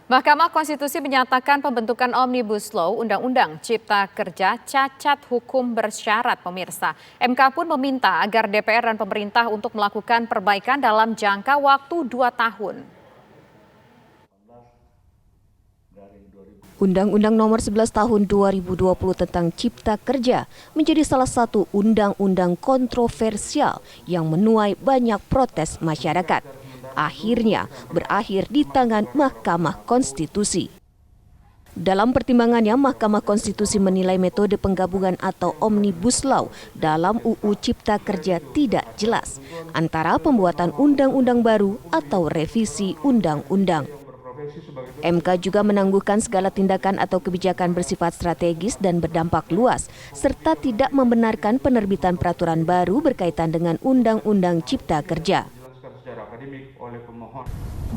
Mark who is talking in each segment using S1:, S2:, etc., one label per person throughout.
S1: Mahkamah Konstitusi menyatakan pembentukan Omnibus Law Undang-Undang Cipta Kerja cacat hukum bersyarat pemirsa. MK pun meminta agar DPR dan pemerintah untuk melakukan perbaikan dalam jangka waktu 2 tahun.
S2: Undang-Undang Nomor 11 Tahun 2020 tentang Cipta Kerja menjadi salah satu undang-undang kontroversial yang menuai banyak protes masyarakat. Akhirnya berakhir di tangan Mahkamah Konstitusi. Dalam pertimbangannya, Mahkamah Konstitusi menilai metode penggabungan atau Omnibus Law dalam UU Cipta Kerja tidak jelas antara pembuatan undang-undang baru atau revisi undang-undang. MK juga menangguhkan segala tindakan atau kebijakan bersifat strategis dan berdampak luas, serta tidak membenarkan penerbitan peraturan baru berkaitan dengan Undang-Undang Cipta Kerja.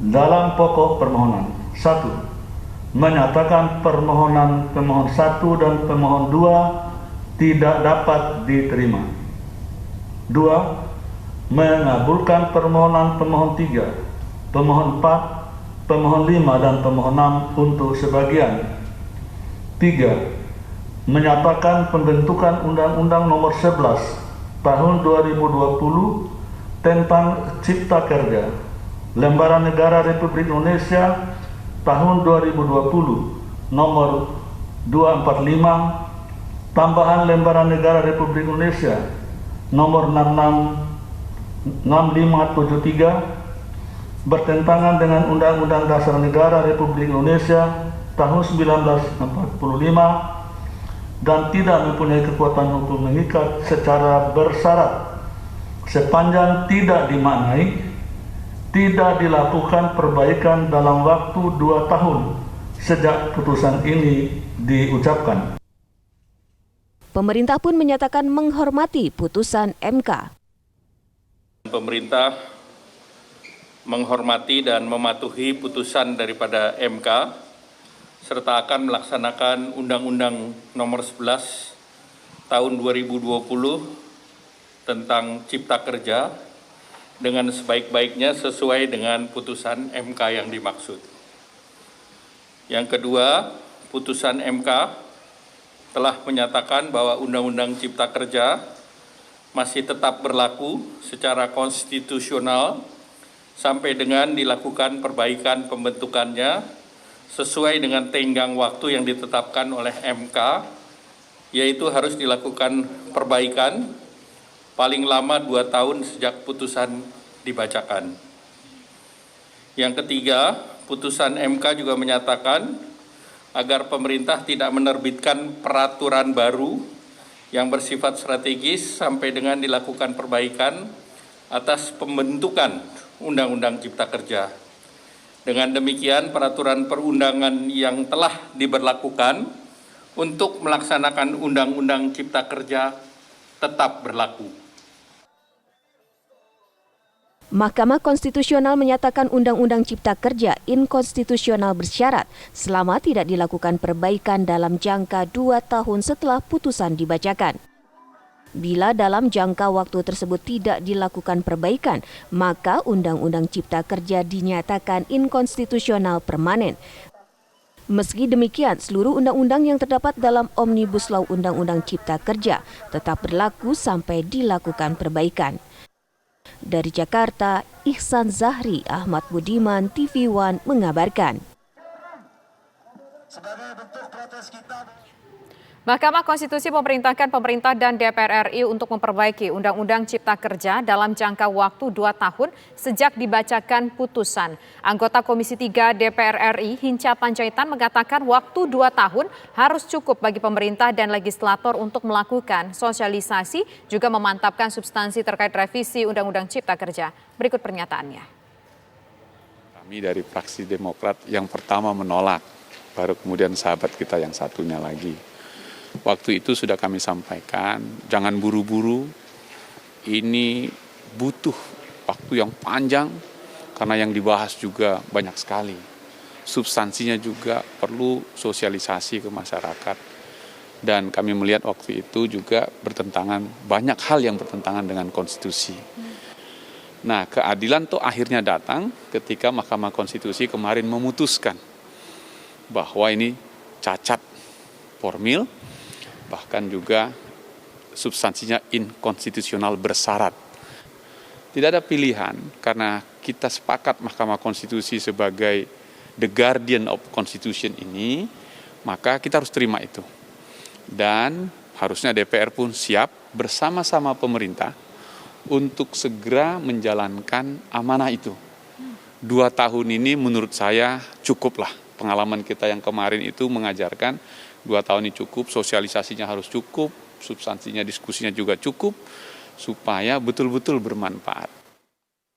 S3: Dalam pokok permohonan, 1. Menyatakan permohonan pemohon 1 dan pemohon 2 tidak dapat diterima. 2. Mengabulkan permohonan pemohon 3, pemohon 4, pemohon 5 dan pemohon 6 untuk sebagian. 3. Menyatakan pembentukan Undang-Undang Nomor 11 Tahun 2020 tentang Cipta Kerja, Lembaran Negara Republik Indonesia Tahun 2020 Nomor 245, tambahan Lembaran Negara Republik Indonesia Nomor 6573, bertentangan dengan Undang-Undang Dasar Negara Republik Indonesia Tahun 1945 dan tidak mempunyai kekuatan hukum mengikat secara bersyarat sepanjang tidak dimaknai, tidak dilakukan perbaikan dalam waktu 2 tahun sejak putusan ini diucapkan.
S2: Pemerintah pun menyatakan menghormati putusan MK.
S4: Pemerintah menghormati dan mematuhi putusan daripada MK serta akan melaksanakan Undang-Undang Nomor 11 Tahun 2020 tentang Cipta Kerja dengan sebaik-baiknya sesuai dengan putusan MK yang dimaksud. Yang kedua, putusan MK telah menyatakan bahwa Undang-Undang Cipta Kerja masih tetap berlaku secara konstitusional sampai dengan dilakukan perbaikan pembentukannya sesuai dengan tenggang waktu yang ditetapkan oleh MK, yaitu harus dilakukan perbaikan paling lama 2 tahun sejak putusan dibacakan. Yang ketiga, putusan MK juga menyatakan agar pemerintah tidak menerbitkan peraturan baru yang bersifat strategis sampai dengan dilakukan perbaikan atas pembentukan Undang-Undang Cipta Kerja. Dengan demikian, peraturan perundangan yang telah diberlakukan untuk melaksanakan Undang-Undang Cipta Kerja tetap berlaku.
S2: Mahkamah Konstitusional menyatakan Undang-Undang Cipta Kerja inkonstitusional bersyarat selama tidak dilakukan perbaikan dalam jangka 2 tahun setelah putusan dibacakan. Bila dalam jangka waktu tersebut tidak dilakukan perbaikan, maka Undang-Undang Cipta Kerja dinyatakan inkonstitusional permanen. Meski demikian, seluruh undang-undang yang terdapat dalam Omnibus Law Undang-Undang Cipta Kerja tetap berlaku sampai dilakukan perbaikan. Dari Jakarta, Ihsan Zahri, Ahmad Budiman, TV One mengabarkan.
S1: Mahkamah Konstitusi memerintahkan pemerintah dan DPR RI untuk memperbaiki Undang-Undang Cipta Kerja dalam jangka waktu 2 tahun sejak dibacakan putusan. Anggota Komisi 3 DPR RI Hinca Panjaitan mengatakan waktu 2 tahun harus cukup bagi pemerintah dan legislator untuk melakukan sosialisasi juga memantapkan substansi terkait revisi Undang-Undang Cipta Kerja. Berikut pernyataannya.
S5: Kami dari fraksi Demokrat yang pertama menolak, baru kemudian sahabat kita yang satunya lagi. Waktu itu sudah kami sampaikan, jangan buru-buru, ini butuh waktu yang panjang karena yang dibahas juga banyak sekali. Substansinya juga perlu sosialisasi ke masyarakat. Dan kami melihat waktu itu juga banyak hal yang bertentangan dengan konstitusi. Nah, keadilan tuh akhirnya datang ketika Mahkamah Konstitusi kemarin memutuskan bahwa ini cacat formil, bahkan juga substansinya inkonstitusional bersyarat. Tidak ada pilihan karena kita sepakat Mahkamah Konstitusi sebagai the guardian of constitution ini, maka kita harus terima itu. Dan harusnya DPR pun siap bersama-sama pemerintah untuk segera menjalankan amanah itu. 2 tahun ini menurut saya cukuplah. Pengalaman kita yang kemarin itu mengajarkan 2 tahun ini cukup, sosialisasinya harus cukup, substansinya diskusinya juga cukup, supaya betul-betul bermanfaat.